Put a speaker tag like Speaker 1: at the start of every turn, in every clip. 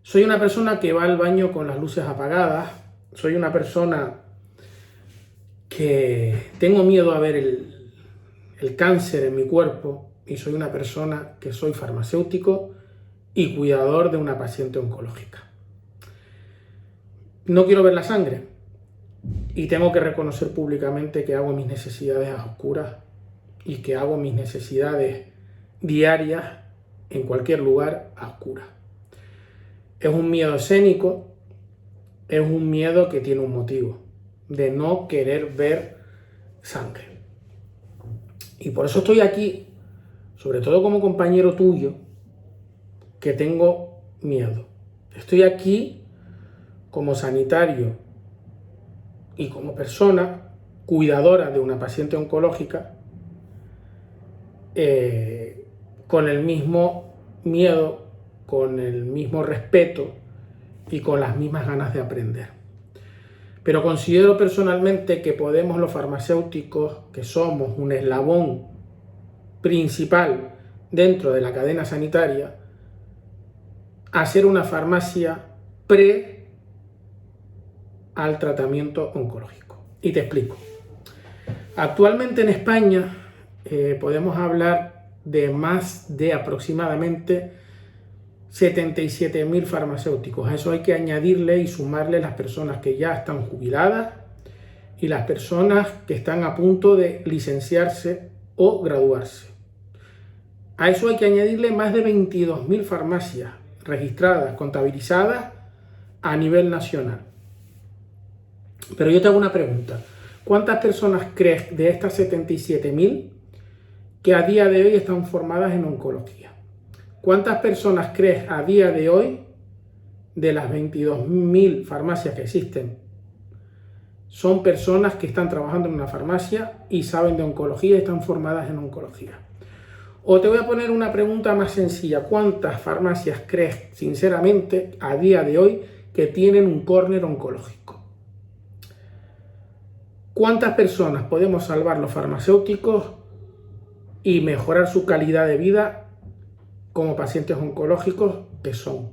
Speaker 1: Soy una persona que va al baño con las luces apagadas. Soy una persona que tengo miedo a ver el cáncer en mi cuerpo. Y soy una persona que soy farmacéutico y cuidador de una paciente oncológica. No quiero ver la sangre y tengo que reconocer públicamente que hago mis necesidades a oscuras y que hago mis necesidades diarias en cualquier lugar a oscuras. Es un miedo escénico, es un miedo que tiene un motivo, de no querer ver sangre. Y por eso estoy aquí, sobre todo como compañero tuyo, que tengo miedo. Estoy aquí como sanitario y como persona cuidadora de una paciente oncológica, con el mismo miedo, con el mismo respeto y con las mismas ganas de aprender. Pero considero personalmente que podemos los farmacéuticos, que somos un eslabón principal dentro de la cadena sanitaria, hacer una farmacia pre al tratamiento oncológico. Y te explico. Actualmente en España podemos hablar de más de aproximadamente 77.000 farmacéuticos. A eso hay que añadirle y sumarle las personas que ya están jubiladas y las personas que están a punto de licenciarse o graduarse. A eso hay que añadirle más de 22.000 farmacias registradas, contabilizadas a nivel nacional. Pero yo te hago una pregunta. ¿Cuántas personas crees de estas 77.000 que a día de hoy están formadas en oncología? ¿Cuántas personas crees a día de hoy de las 22.000 farmacias que existen son personas que están trabajando en una farmacia y saben de oncología y están formadas en oncología? O te voy a poner una pregunta más sencilla. ¿Cuántas farmacias crees sinceramente a día de hoy que tienen un córner oncológico? ¿Cuántas personas podemos salvar los farmacéuticos y mejorar su calidad de vida como pacientes oncológicos que son?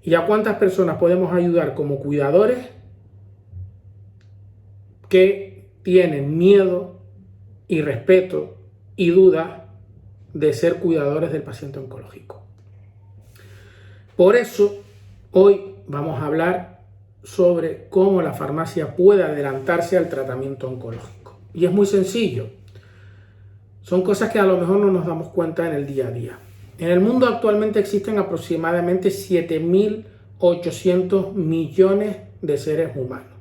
Speaker 1: ¿Y a cuántas personas podemos ayudar como cuidadores que tienen miedo y respeto y dudas de ser cuidadores del paciente oncológico? Por eso, hoy vamos a hablar sobre cómo la farmacia puede adelantarse al tratamiento oncológico. Y es muy sencillo. Son cosas que a lo mejor no nos damos cuenta en el día a día. En el mundo actualmente existen aproximadamente 7.800 millones de seres humanos,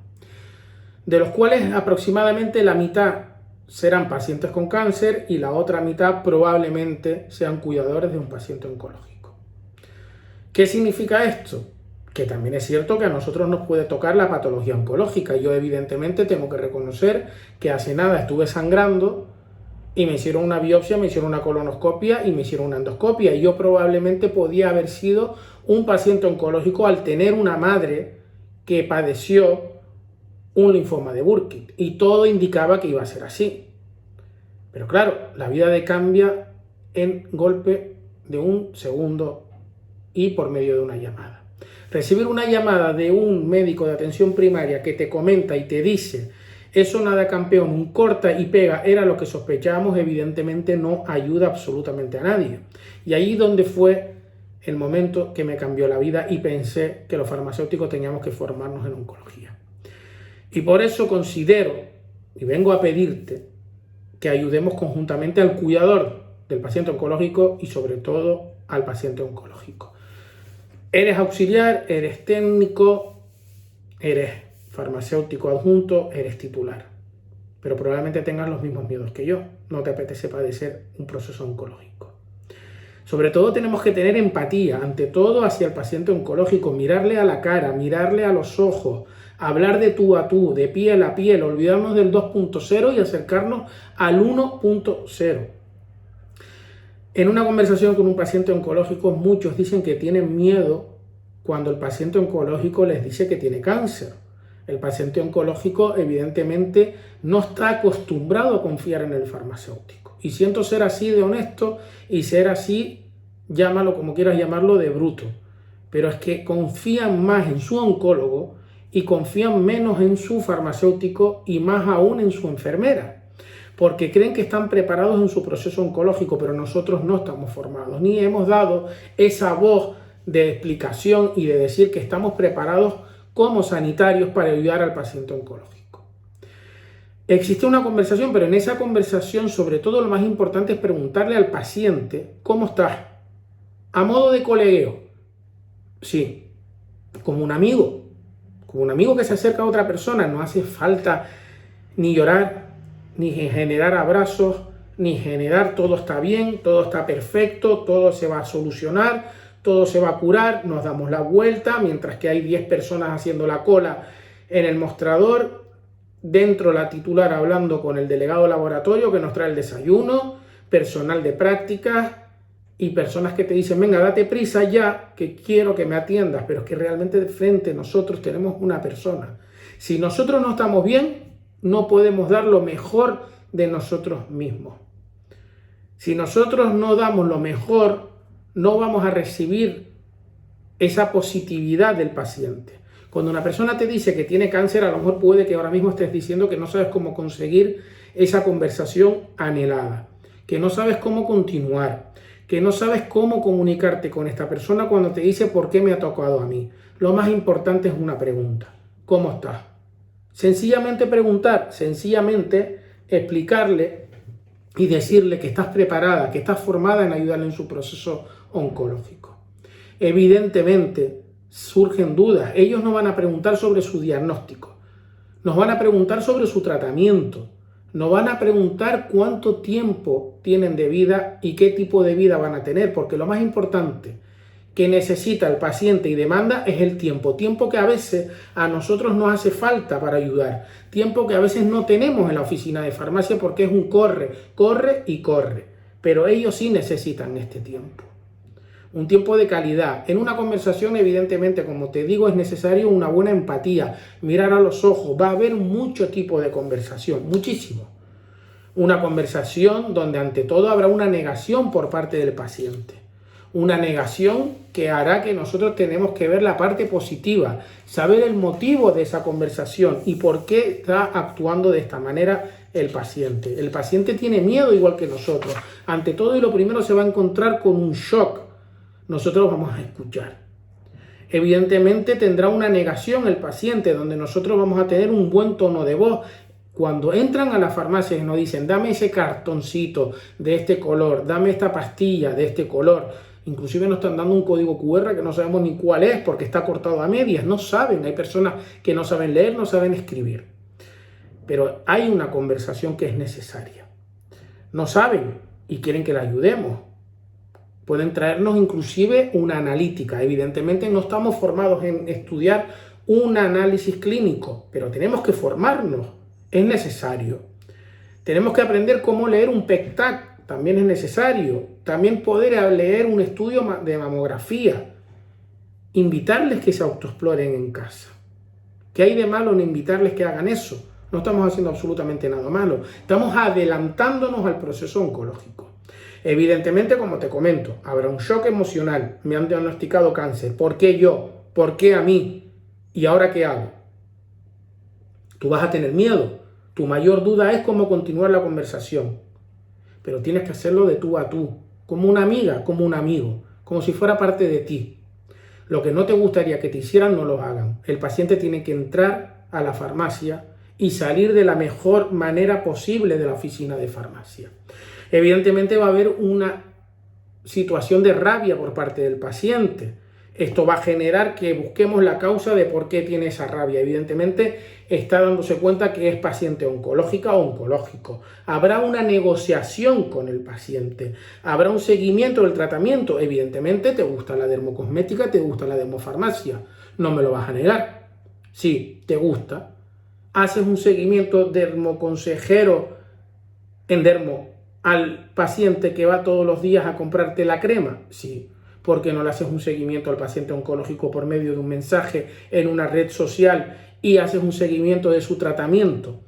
Speaker 1: de los cuales aproximadamente la mitad serán pacientes con cáncer y la otra mitad probablemente sean cuidadores de un paciente oncológico. ¿Qué significa esto? Que también es cierto que a nosotros nos puede tocar la patología oncológica. Yo evidentemente tengo que reconocer que hace nada estuve sangrando y me hicieron una biopsia, me hicieron una colonoscopia y me hicieron una endoscopia. Y yo probablemente podía haber sido un paciente oncológico al tener una madre que padeció un linfoma de Burkitt. Y todo indicaba que iba a ser así. Pero claro, la vida cambia en golpe de un segundo y por medio de una llamada. Recibir una llamada de un médico de atención primaria que te comenta y te dice eso nada campeón, un corta y pega era lo que sospechábamos, evidentemente no ayuda absolutamente a nadie. Y ahí donde fue el momento que me cambió la vida y pensé que los farmacéuticos teníamos que formarnos en oncología. Y por eso considero y vengo a pedirte que ayudemos conjuntamente al cuidador del paciente oncológico y sobre todo al paciente oncológico. Eres auxiliar, eres técnico, eres farmacéutico adjunto, eres titular. Pero probablemente tengas los mismos miedos que yo. No te apetece padecer un proceso oncológico. Sobre todo tenemos que tener empatía, ante todo hacia el paciente oncológico, mirarle a la cara, mirarle a los ojos, hablar de tú a tú, de piel a piel, olvidarnos del 2.0 y acercarnos al 1.0. En una conversación con un paciente oncológico, muchos dicen que tienen miedo cuando el paciente oncológico les dice que tiene cáncer. El paciente oncológico evidentemente no está acostumbrado a confiar en el farmacéutico. Y siento ser así de honesto y ser así, llámalo como quieras llamarlo, de bruto. pero es que confían más en su oncólogo y confían menos en su farmacéutico y más aún en su enfermera, porque creen que están preparados en su proceso oncológico, pero nosotros no estamos formados, ni hemos dado esa voz de explicación y de decir que estamos preparados como sanitarios para ayudar al paciente oncológico. Existe una conversación, pero en esa conversación, sobre todo, lo más importante es preguntarle al paciente: ¿cómo estás? A modo de colegueo, sí, como un amigo que se acerca a otra persona. No hace falta ni llorar, ni generar abrazos, ni generar todo está bien, todo está perfecto, todo se va a solucionar, todo se va a curar, nos damos la vuelta, mientras que hay 10 personas haciendo la cola en el mostrador, dentro la titular hablando con el delegado de laboratorio que nos trae el desayuno, personal de prácticas y personas que te dicen: venga, date prisa ya, que quiero que me atiendas, pero es que realmente de frente nosotros tenemos una persona. Si nosotros no estamos bien, no podemos dar lo mejor de nosotros mismos. Si nosotros no damos lo mejor, no vamos a recibir esa positividad del paciente. Cuando una persona te dice que tiene cáncer, a lo mejor puede que ahora mismo estés diciendo que no sabes cómo conseguir esa conversación anhelada, que no sabes cómo continuar, que no sabes cómo comunicarte con esta persona cuando te dice: ¿por qué me ha tocado a mí? Lo más importante es una pregunta: ¿cómo estás? Sencillamente preguntar, sencillamente explicarle y decirle que estás preparada, que estás formada en ayudarle en su proceso oncológico. Evidentemente surgen dudas. Ellos no van a preguntar sobre su diagnóstico, nos van a preguntar sobre su tratamiento, nos van a preguntar cuánto tiempo tienen de vida y qué tipo de vida van a tener, porque lo más importante que necesita el paciente y demanda es el tiempo que a veces a nosotros nos hace falta para ayudar, tiempo que a veces no tenemos en la oficina de farmacia porque es un corre, pero ellos sí necesitan este tiempo. Un tiempo de calidad. En una conversación, evidentemente, como te digo, es necesario una buena empatía, mirar a los ojos. Va a haber mucho tipo de conversación, muchísimo. Una conversación donde ante todo habrá una negación por parte del paciente. Una negación que hará que nosotros tenemos que ver la parte positiva, saber el motivo de esa conversación y por qué está actuando de esta manera el paciente. El paciente tiene miedo igual que nosotros. Ante todo y lo primero se va a encontrar con un shock. Nosotros vamos a escuchar. Evidentemente tendrá una negación el paciente, donde nosotros vamos a tener un buen tono de voz. Cuando entran a la farmacia y nos dicen: dame ese cartoncito de este color, dame esta pastilla de este color, inclusive nos están dando un código QR que no sabemos ni cuál es porque está cortado a medias, no saben, hay personas que no saben leer, no saben escribir. Pero hay una conversación que es necesaria. No saben y quieren que la ayudemos. Pueden traernos inclusive una analítica. Evidentemente no estamos formados en estudiar un análisis clínico, pero tenemos que formarnos, es necesario. Tenemos que aprender cómo leer un PEC-TAC, también es necesario. También poder leer un estudio de mamografía. Invitarles que se autoexploren en casa. ¿Qué hay de malo en invitarles que hagan eso? No estamos haciendo absolutamente nada malo. Estamos adelantándonos al proceso oncológico. Evidentemente, como te comento, habrá un shock emocional. Me han diagnosticado cáncer. ¿Por qué yo? ¿Por qué a mí? ¿Y ahora qué hago? Tú vas a tener miedo. Tu mayor duda es cómo continuar la conversación. Pero tienes que hacerlo de tú a tú, como una amiga, como un amigo, como si fuera parte de ti. Lo que no te gustaría que te hicieran, no lo hagan. El paciente tiene que entrar a la farmacia y salir de la mejor manera posible de la oficina de farmacia. Evidentemente va a haber una situación de rabia por parte del paciente. Esto va a generar que busquemos la causa de por qué tiene esa rabia. Evidentemente está dándose cuenta que es paciente oncológica o oncológico. Habrá una negociación con el paciente. Habrá un seguimiento del tratamiento. Evidentemente te gusta la dermocosmética, te gusta la dermofarmacia. No me lo vas a negar. Sí, te gusta. Haces un seguimiento dermoconsejero en dermo al paciente que va todos los días a comprarte la crema. Sí. ¿Por qué no le haces un seguimiento al paciente oncológico por medio de un mensaje en una red social y haces un seguimiento de su tratamiento?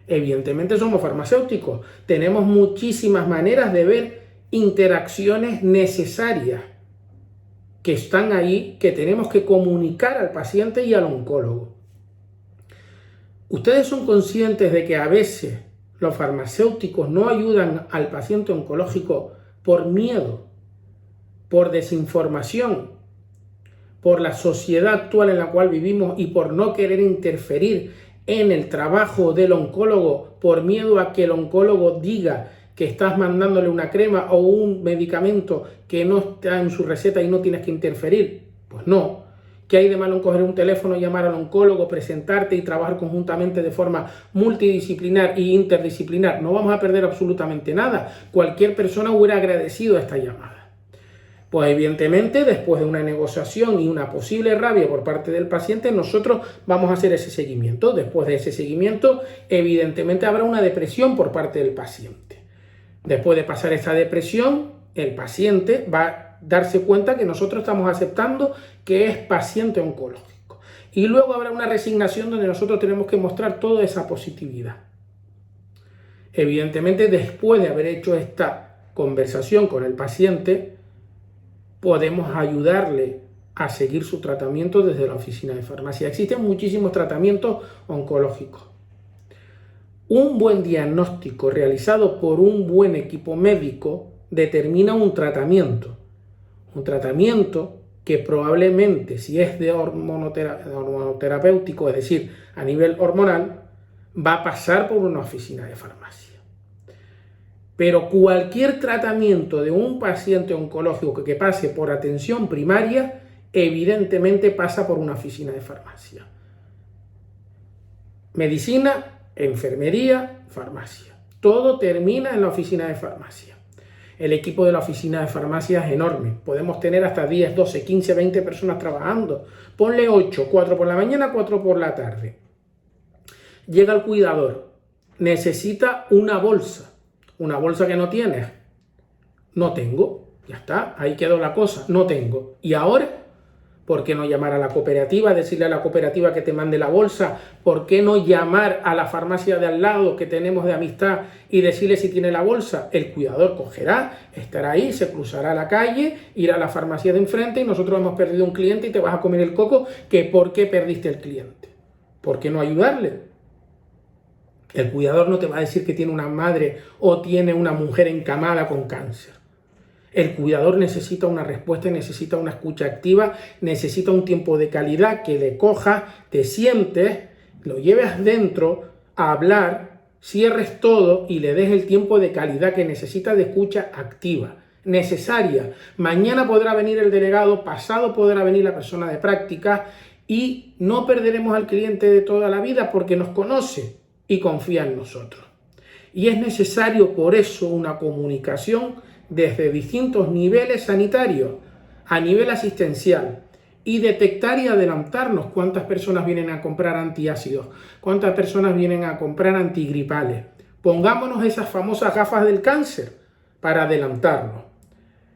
Speaker 1: Evidentemente somos farmacéuticos, tenemos muchísimas maneras de ver interacciones necesarias. que están ahí, que tenemos que comunicar al paciente y al oncólogo. Ustedes son conscientes de que a veces los farmacéuticos no ayudan al paciente oncológico por miedo, por desinformación, por la sociedad actual en la cual vivimos y por no querer interferir en el trabajo del oncólogo, por miedo a que el oncólogo diga que estás mandándole una crema o un medicamento que no está en su receta y no tienes que interferir? Pues no. ¿Qué hay de malo en coger un teléfono, llamar al oncólogo, presentarte y trabajar conjuntamente de forma multidisciplinar e interdisciplinar? No vamos a perder absolutamente nada. Cualquier persona hubiera agradecido esta llamada. Pues evidentemente, después de una negociación y una posible rabia por parte del paciente, nosotros vamos a hacer ese seguimiento. Después de ese seguimiento, evidentemente habrá una depresión por parte del paciente. Después de pasar esa depresión, el paciente va a darse cuenta que nosotros estamos aceptando que es paciente oncológico. Y luego habrá una resignación donde nosotros tenemos que mostrar toda esa positividad. Evidentemente, después de haber hecho esta conversación con el paciente, podemos ayudarle a seguir su tratamiento desde la oficina de farmacia. Existen muchísimos tratamientos oncológicos. Un buen diagnóstico realizado por un buen equipo médico determina un tratamiento. Un tratamiento que probablemente, si es de hormonoterapéutico, es decir, a nivel hormonal, va a pasar por una oficina de farmacia. Pero cualquier tratamiento de un paciente oncológico que pase por atención primaria, evidentemente pasa por una oficina de farmacia. Medicina, enfermería, farmacia. Todo termina en la oficina de farmacia. El equipo de la oficina de farmacia es enorme. Podemos tener hasta 10, 12, 15, 20 personas trabajando. Ponle 8, 4 por la mañana, 4 por la tarde. Llega el cuidador. Necesita una bolsa. Una bolsa que no tienes. No tengo. Ya está. Ahí quedó la cosa. No tengo. ¿Y ahora? ¿Por qué no llamar a la cooperativa, decirle a la cooperativa que te mande la bolsa? ¿Por qué no llamar a la farmacia de al lado que tenemos de amistad y decirle si tiene la bolsa? El cuidador cogerá, estará ahí, se cruzará la calle, irá a la farmacia de enfrente y nosotros hemos perdido un cliente y te vas a comer el coco. ¿Que por qué perdiste el cliente? ¿Por qué no ayudarle? El cuidador no te va a decir que tiene una madre o tiene una mujer encamada con cáncer. El cuidador necesita una respuesta, necesita una escucha activa, necesita un tiempo de calidad que le cojas, te sientes, lo lleves dentro a hablar, cierres todo y le des el tiempo de calidad que necesita de escucha activa, necesaria. Mañana podrá venir el delegado, pasado podrá venir la persona de práctica y no perderemos al cliente de toda la vida porque nos conoce y confía en nosotros. Y es necesario por eso una comunicación desde distintos niveles sanitarios, a nivel asistencial, y detectar y adelantarnos cuántas personas vienen a comprar antiácidos, cuántas personas vienen a comprar antigripales. Pongámonos esas famosas gafas del cáncer para adelantarnos.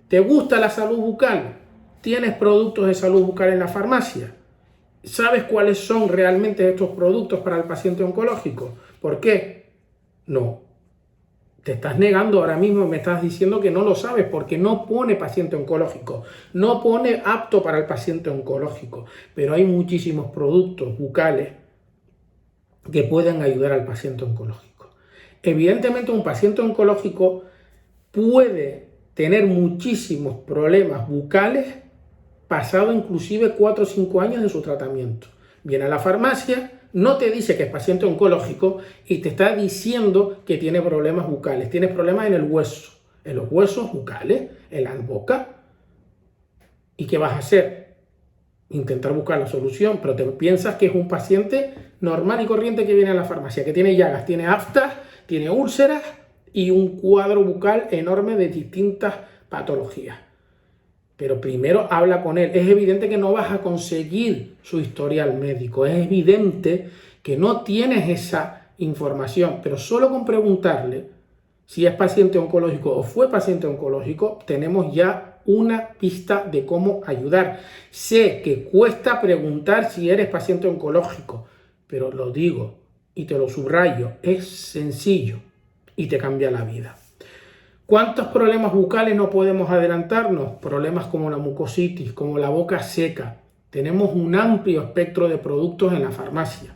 Speaker 1: ¿Te gusta la salud bucal? ¿Tienes productos de salud bucal en la farmacia? ¿Sabes cuáles son realmente estos productos para el paciente oncológico? ¿Por qué? No. Te estás negando ahora mismo, me estás diciendo que no lo sabes porque no pone paciente oncológico, no pone apto para el paciente oncológico, pero hay muchísimos productos bucales que pueden ayudar al paciente oncológico. Evidentemente un paciente oncológico puede tener muchísimos problemas bucales pasado inclusive 4 o 5 años de su tratamiento. Viene a la farmacia, no te dice que es paciente oncológico y te está diciendo que tiene problemas bucales, tiene problemas en el hueso, en los huesos bucales, en la boca. ¿Y qué vas a hacer? Intentar buscar la solución, pero te piensas que es un paciente normal y corriente que viene a la farmacia, que tiene llagas, tiene aftas, tiene úlceras y un cuadro bucal enorme de distintas patologías. Pero primero habla con él. Es evidente que no vas a conseguir su historial médico. Es evidente que no tienes esa información. Pero solo con preguntarle si es paciente oncológico o fue paciente oncológico, tenemos ya una pista de cómo ayudar. Sé que cuesta preguntar si eres paciente oncológico, pero lo digo y te lo subrayo. Es sencillo y te cambia la vida. ¿Cuántos problemas bucales no podemos adelantarnos? Problemas como la mucositis, como la boca seca. Tenemos un amplio espectro de productos en la farmacia.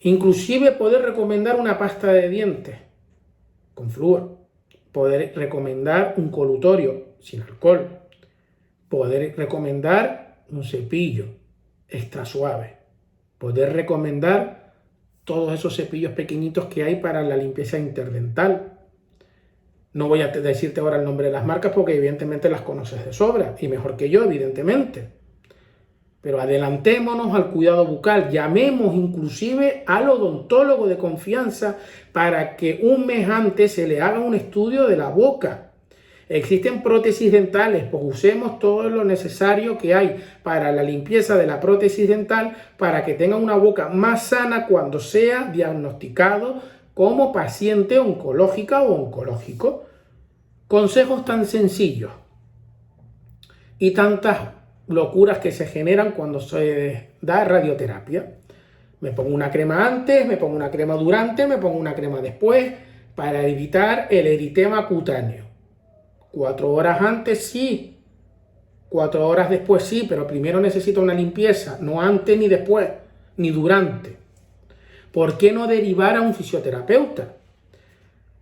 Speaker 1: Inclusive poder recomendar una pasta de dientes con flúor. Poder recomendar un colutorio sin alcohol. Poder recomendar un cepillo extra suave. Poder recomendar todos esos cepillos pequeñitos que hay para la limpieza interdental. No voy a decirte ahora el nombre de las marcas porque evidentemente las conoces de sobra y mejor que yo, evidentemente. Pero adelantémonos al cuidado bucal, llamemos inclusive al odontólogo de confianza para que un mes antes se le haga un estudio de la boca. Existen prótesis dentales, pues usemos todo lo necesario que hay para la limpieza de la prótesis dental para que tenga una boca más sana cuando sea diagnosticado como paciente oncológica o oncológico. Consejos tan sencillos y tantas locuras que se generan cuando se da radioterapia. Me pongo una crema antes, me pongo una crema durante, me pongo una crema después para evitar el eritema cutáneo. 4 horas antes sí, 4 horas después sí, pero primero necesito una limpieza, no antes ni después, ni durante. ¿Por qué no derivar a un fisioterapeuta?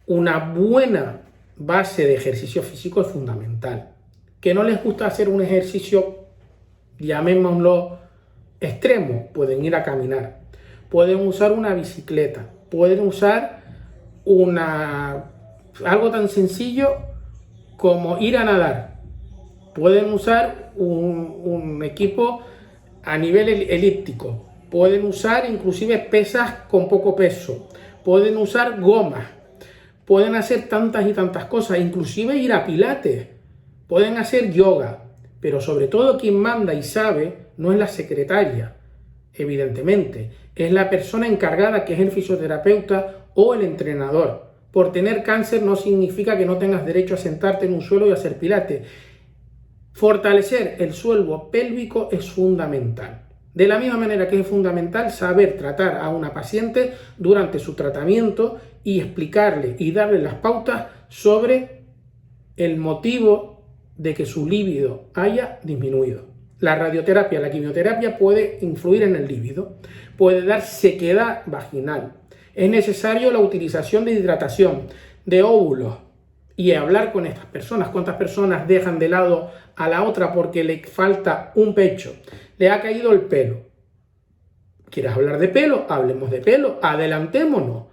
Speaker 1: Una buena base de ejercicio físico es fundamental. Que no les gusta hacer un ejercicio, llamémoslo extremo, pueden ir a caminar, pueden usar una bicicleta, pueden usar algo tan sencillo como ir a nadar, pueden usar un equipo a nivel elíptico, pueden usar inclusive pesas con poco peso, pueden usar gomas, pueden hacer tantas y tantas cosas, inclusive ir a pilates, pueden hacer yoga, pero sobre todo quien manda y sabe no es la secretaria, evidentemente, es la persona encargada que es el fisioterapeuta o el entrenador. Por tener cáncer no significa que no tengas derecho a sentarte en un suelo y hacer pilates. Fortalecer el suelo pélvico es fundamental. De la misma manera que es fundamental saber tratar a una paciente durante su tratamiento y explicarle y darle las pautas sobre el motivo de que su líbido haya disminuido. La radioterapia, la quimioterapia puede influir en el líbido, puede dar sequedad vaginal. Es necesario la utilización de hidratación, de óvulos y hablar con estas personas. ¿Cuántas personas dejan de lado a la otra porque le falta un pecho? Le ha caído el pelo. ¿Quieres hablar de pelo? Hablemos de pelo. Adelantémonos.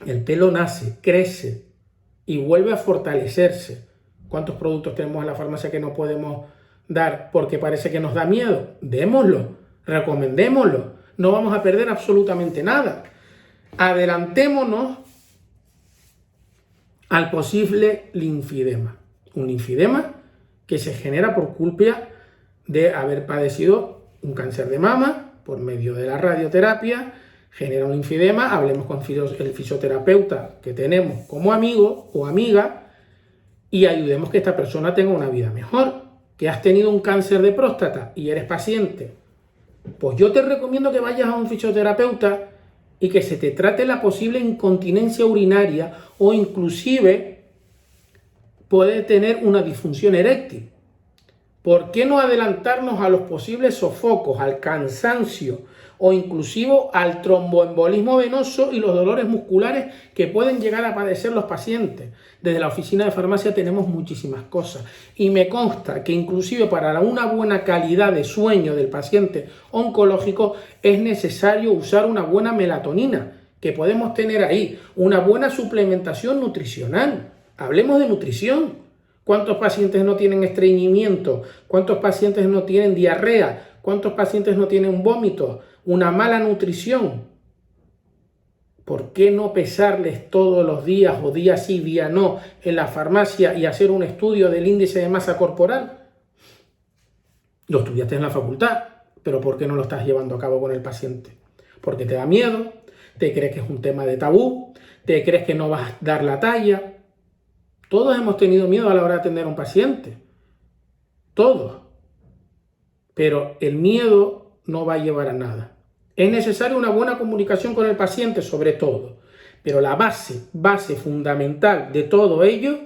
Speaker 1: El pelo nace, crece y vuelve a fortalecerse. ¿Cuántos productos tenemos en la farmacia que no podemos dar porque parece que nos da miedo? Démoslo, recomendémoslo. No vamos a perder absolutamente nada. Adelantémonos al posible linfidema. Un linfidema que se genera por culpa de haber padecido un cáncer de mama por medio de la radioterapia, genera un linfidema. Hablemos con el fisioterapeuta que tenemos como amigo o amiga y ayudemos que esta persona tenga una vida mejor. Que has tenido un cáncer de próstata y eres paciente, pues yo te recomiendo que vayas a un fisioterapeuta y que se te trate la posible incontinencia urinaria o inclusive puede tener una disfunción eréctil. ¿Por qué no adelantarnos a los posibles sofocos, al cansancio o inclusive al tromboembolismo venoso y los dolores musculares que pueden llegar a padecer los pacientes? Desde la oficina de farmacia tenemos muchísimas cosas y me consta que inclusive para una buena calidad de sueño del paciente oncológico es necesario usar una buena melatonina que podemos tener ahí, una buena suplementación nutricional. Hablemos de nutrición. ¿Cuántos pacientes no tienen estreñimiento? ¿Cuántos pacientes no tienen diarrea? ¿Cuántos pacientes no tienen vómitos? Una mala nutrición. ¿Por qué no pesarles todos los días o día sí, día no en la farmacia y hacer un estudio del índice de masa corporal? Lo estudiaste en la facultad, pero ¿por qué no lo estás llevando a cabo con el paciente? Porque te da miedo, te crees que es un tema de tabú, te crees que no vas a dar la talla. Todos hemos tenido miedo a la hora de atender a un paciente. Todos. Pero el miedo no va a llevar a nada. Es necesaria una buena comunicación con el paciente, sobre todo. Pero la base fundamental de todo ello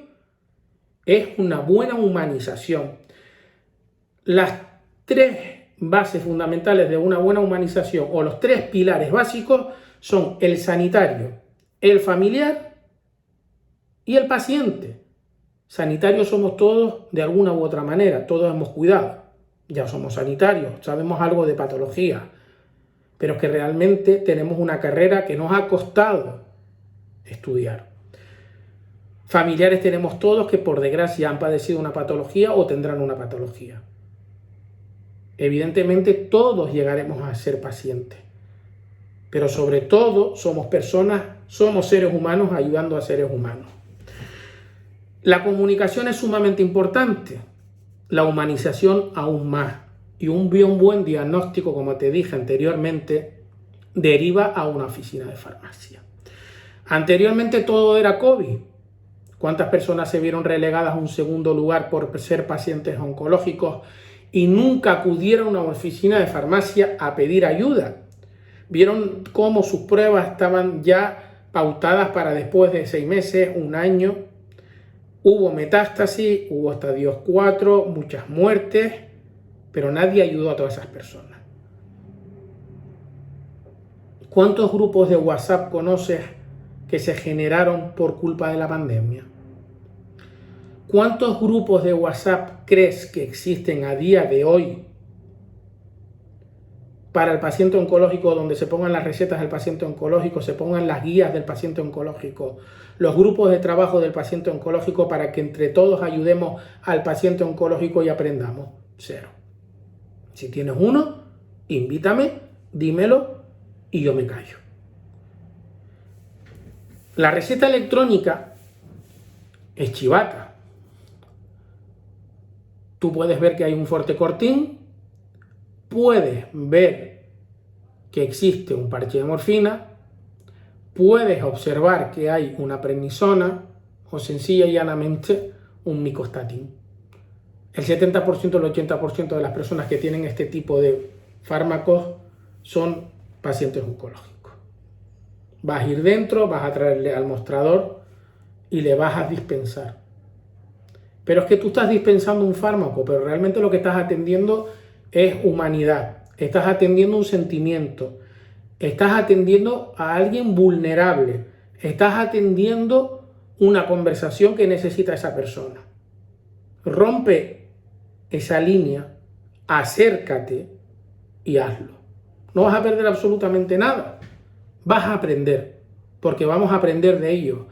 Speaker 1: es una buena humanización. Las tres bases fundamentales de una buena humanización, o los tres pilares básicos, son el sanitario, el familiar y el paciente. Sanitarios somos todos de alguna u otra manera, todos hemos cuidado, ya somos sanitarios, sabemos algo de patología, pero es que realmente tenemos una carrera que nos ha costado estudiar. Familiares tenemos todos que por desgracia han padecido una patología o tendrán una patología. Evidentemente todos llegaremos a ser pacientes, pero sobre todo somos personas, somos seres humanos ayudando a seres humanos. La comunicación es sumamente importante, la humanización aún más, y un buen diagnóstico, como te dije anteriormente, deriva a una oficina de farmacia. Anteriormente todo era COVID. ¿Cuántas personas se vieron relegadas a un segundo lugar por ser pacientes oncológicos y nunca acudieron a una oficina de farmacia a pedir ayuda? Vieron cómo sus pruebas estaban ya pautadas para después de 6 meses, 1 año. Hubo metástasis, hubo estadios 4, muchas muertes, pero nadie ayudó a todas esas personas. ¿Cuántos grupos de WhatsApp conoces que se generaron por culpa de la pandemia? ¿Cuántos grupos de WhatsApp crees que existen a día de hoy para el paciente oncológico, donde se pongan las recetas del paciente oncológico, se pongan las guías del paciente oncológico, los grupos de trabajo del paciente oncológico para que entre todos ayudemos al paciente oncológico y aprendamos? 0. Si tienes uno, invítame, dímelo y yo me callo. La receta electrónica es chivata. Tú puedes ver que hay un Fortecortin, puedes ver que existe un parche de morfina, puedes observar que hay una prednisona o sencilla y llanamente un micostatin. El 70% o el 80% de las personas que tienen este tipo de fármacos son pacientes oncológicos. Vas a ir dentro, vas a traerle al mostrador y le vas a dispensar. Pero es que tú estás dispensando un fármaco, pero realmente lo que estás atendiendo es humanidad. Estás atendiendo un sentimiento. Estás atendiendo a alguien vulnerable. Estás atendiendo una conversación que necesita esa persona. Rompe esa línea, acércate y hazlo. No vas a perder absolutamente nada. Vas a aprender, porque vamos a aprender de ello.